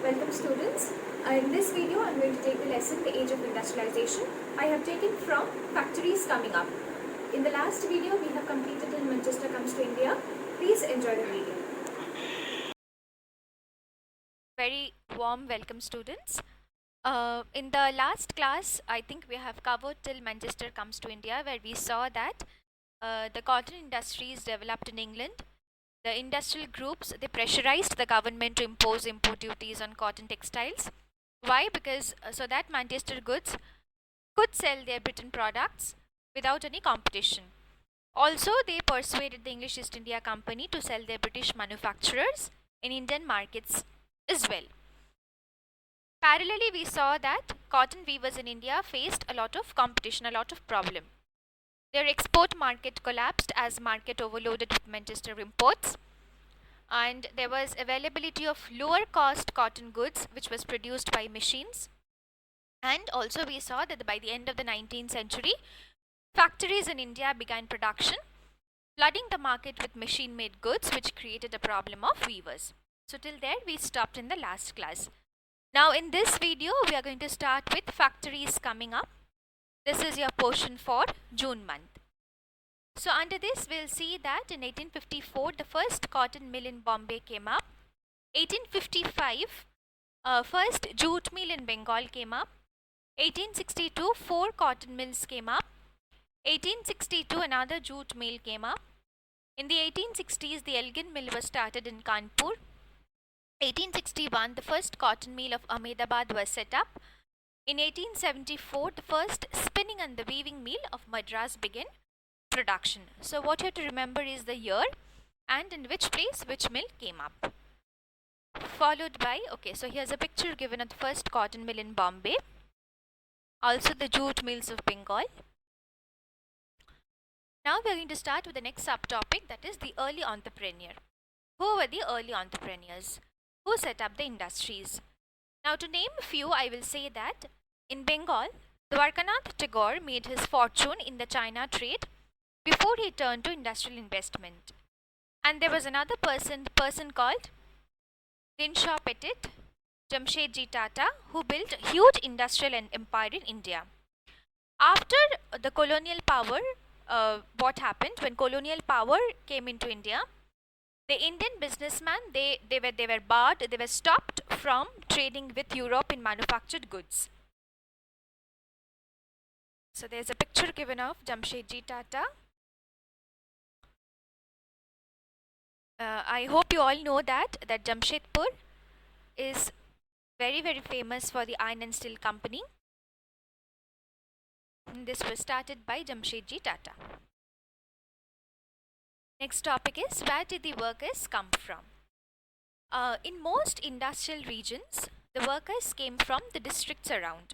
Welcome students. In this video I am going to take the lesson The Age of Industrialization. I have taken from Factories Coming Up. In the last video we have completed Till Manchester Comes to India. Please enjoy the video. Very warm welcome students. In the last class I think we have covered Till Manchester Comes to India, where we saw that the cotton industries developed in England. The industrial groups, they pressurized the government to impose import duties on cotton textiles. Why? Because so that Manchester goods could sell their Britain products without any competition. Also, they persuaded the English East India Company to sell their British manufacturers in Indian markets as well. Parallelly, we saw that cotton weavers in India faced a lot of competition, a lot of problem. Their export market collapsed as market overloaded with Manchester imports, and there was availability of lower cost cotton goods which was produced by machines. And also we saw that by the end of the 19th century, factories in India began production, flooding the market with machine-made goods, which created a problem of weavers. So till there we stopped in the last class. Now in this video we are going to start with Factories Coming Up. This is your portion for June month. So under this we'll see that in 1854 the first cotton mill in Bombay came up. 1855 first jute mill in Bengal came up. 1862 4 cotton mills came up. 1862 another jute mill came up. In the 1860s the Elgin mill was started in Kanpur. 1861 the first cotton mill of Ahmedabad was set up. In 1874 the first spinning and the weaving mill of Madras began production. So what you have to remember is the year and in which place which mill came up. Followed by, okay, so here's a picture given of the first cotton mill in Bombay. Also the jute mills of Bengal. Now we are going to start with the next subtopic, that is the early entrepreneur. Who were the early entrepreneurs? Who set up the industries? Now to name a few, I will say that in Bengal, Dwarkanath Tagore made his fortune in the China trade before he turned to industrial investment. And there was another person called Dinshaw Petit, Jamshedji Tata, who built a huge industrial empire in India. After the colonial power, what happened when colonial power came into India? The Indian businessmen, they were barred, they were stopped from trading with Europe in manufactured goods. So there's a picture given of Jamshedji Tata. I hope you all know that Jamshedpur is very famous for the iron and steel company. And this was started by Jamshedji Tata. Next topic is, where did the workers come from? In most industrial regions, the workers came from the districts around.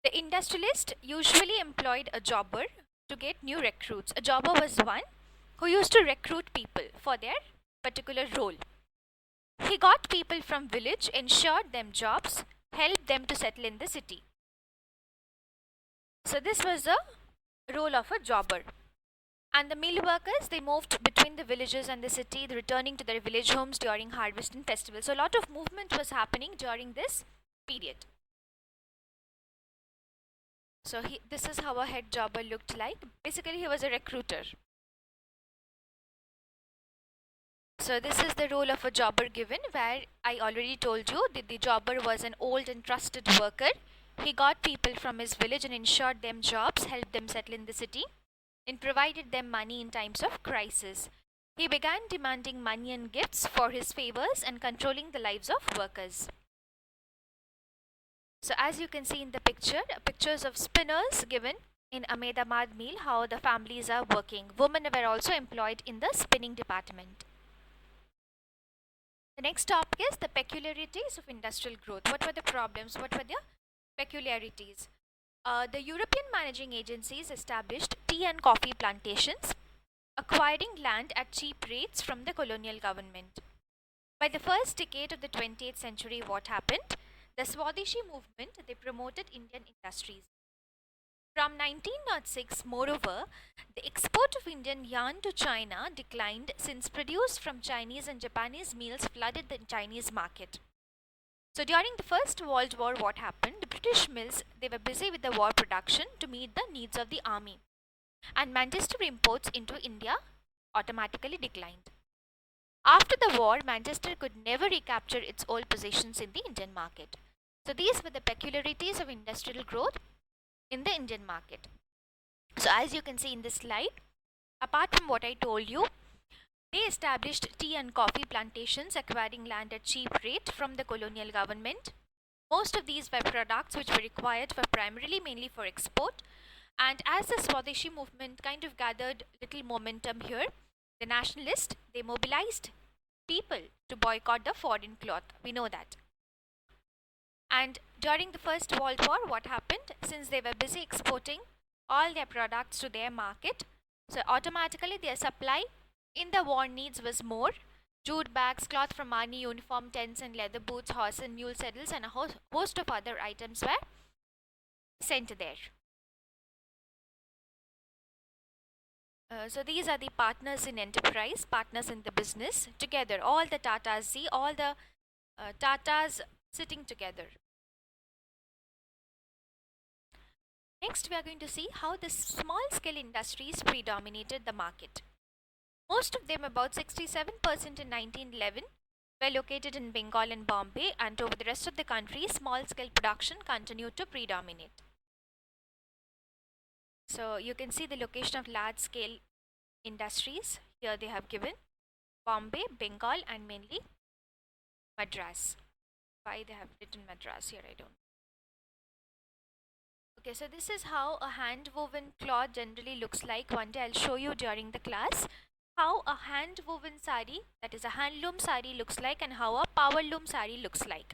The industrialist usually employed a jobber to get new recruits. A jobber was one who used to recruit people for their particular role. He got people from village, ensured them jobs, helped them to settle in the city. So this was the role of a jobber. And the mill workers, they moved between the villages and the city, returning to their village homes during harvest and festival. So a lot of movement was happening during this period. So this is how a head jobber looked like. Basically, he was a recruiter. So this is the role of a jobber given, where I already told you that the jobber was an old and trusted worker. He got people from his village and ensured them jobs, helped them settle in the city, and provided them money in times of crisis. He began demanding money and gifts for his favors and controlling the lives of workers. So as you can see in the picture, pictures of spinners given in Ahmedabad mill, how the families are working. Women were also employed in the spinning department. The next topic is the peculiarities of industrial growth. What were the problems? What were the peculiarities? The European managing agencies established tea and coffee plantations, acquiring land at cheap rates from the colonial government. By the first decade of the 20th century, what happened? The Swadeshi movement, they promoted Indian industries. From 1906, moreover, the export of Indian yarn to China declined, since produced from Chinese and Japanese mills flooded the Chinese market. So during the First World War, what happened? The British mills, they were busy with the war production to meet the needs of the army, and Manchester imports into India automatically declined. After the war, Manchester could never recapture its old positions in the Indian market. So these were the peculiarities of industrial growth in the Indian market. So as you can see in this slide, apart from what I told you, they established tea and coffee plantations, acquiring land at cheap rate from the colonial government. Most of these were products which were required for primarily mainly for export. And as the Swadeshi movement kind of gathered little momentum here, the nationalists, they mobilized people to boycott the foreign cloth. We know that. And during the First World War, what happened? Since they were busy exporting all their products to their market, so automatically their supply in the war needs was more. Jute bags, cloth from army uniform, tents and leather boots, horse and mule saddles, and a host of other items were sent there. So these are the partners in enterprise, partners in the business, together. All the Tatas, see, all the Tatas sitting together. Next, we are going to see how the small scale industries predominated the market. Most of them, about 67% in 1911, were located in Bengal and Bombay, and over the rest of the country, small scale production continued to predominate. So you can see the location of large scale industries. Here they have given Bombay, Bengal, and mainly Madras. Why they have written Madras here, I don't know. Okay, so this is how a hand woven cloth generally looks like. One day I'll show you during the class how a hand woven sari, that is a handloom sari, looks like, and how a power loom sari looks like.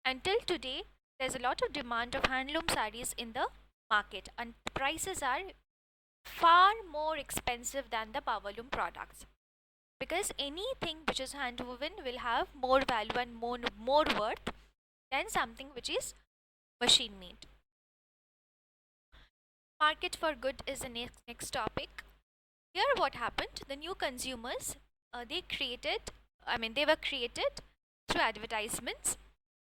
Until today, there's a lot of demand of handloom saris in the market, and the prices are far more expensive than the power loom products, because anything which is hand woven will have more value and more worth than something which is machine made. Market for good is the next topic. Here what happened, the new consumers, they were created through advertisements.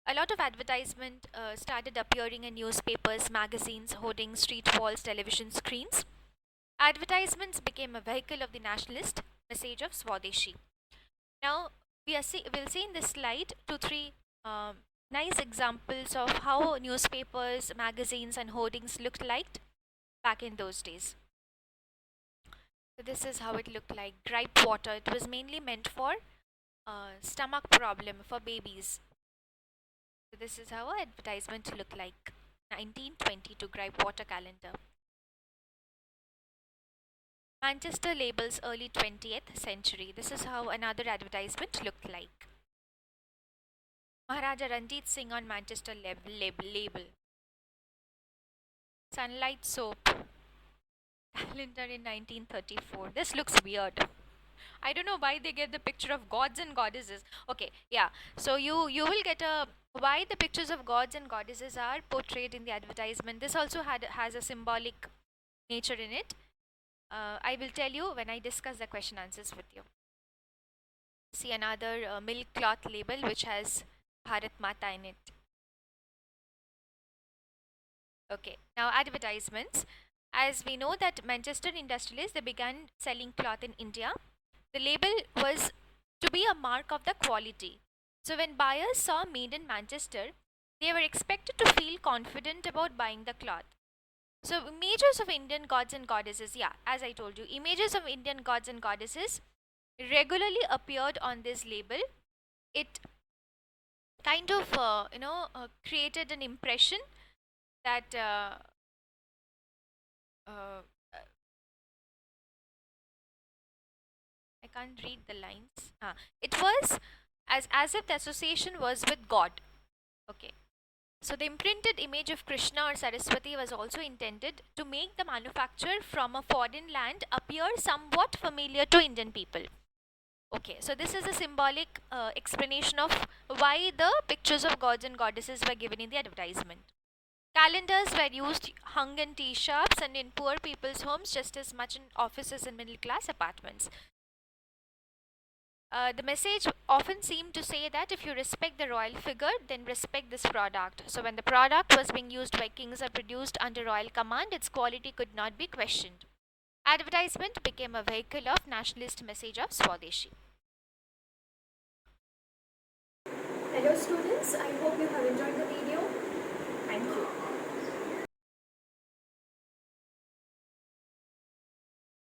A lot of advertisement started appearing in newspapers, magazines, hoardings, street walls, television screens. Advertisements became a vehicle of the nationalist message of Swadeshi. Now we'll see in this slide 2-3 nice examples of how newspapers, magazines, and hoardings looked like back in those days. So this is how it looked like. Gripe water. It was mainly meant for stomach problem for babies. So this is how an advertisement looked like. 1922 Gripe water calendar. Manchester labels early 20th century. This is how another advertisement looked like. Maharaja Ranjit Singh on Manchester label. Sunlight soap. Calendar in 1934. This looks weird. I don't know why they get the picture of gods and goddesses. Okay, yeah. So you will get why the pictures of gods and goddesses are portrayed in the advertisement. This also has a symbolic nature in it. I will tell you when I discuss the question answers with you. See another milk cloth label which has Bharat Mata in it. Okay, now advertisements. As we know that Manchester industrialists, they began selling cloth in India. The label was to be a mark of the quality. So when buyers saw made in Manchester, they were expected to feel confident about buying the cloth. So images of Indian gods and goddesses, yeah, as I told you, images of Indian gods and goddesses regularly appeared on this label. It kind of created an impression that I can't read the lines. It was as if the association was with God. Okay. So the imprinted image of Krishna or Saraswati was also intended to make the manufacture from a foreign land appear somewhat familiar to Indian people. Okay, so this is a symbolic explanation of why the pictures of gods and goddesses were given in the advertisement. Calendars were used, hung in tea shops and in poor people's homes just as much in offices and middle class apartments. The message often seemed to say that if you respect the royal figure, then respect this product. So, when the product was being used by kings or produced under royal command, its quality could not be questioned. Advertisement became a vehicle of nationalist message of Swadeshi. Hello students, I hope you have enjoyed the video.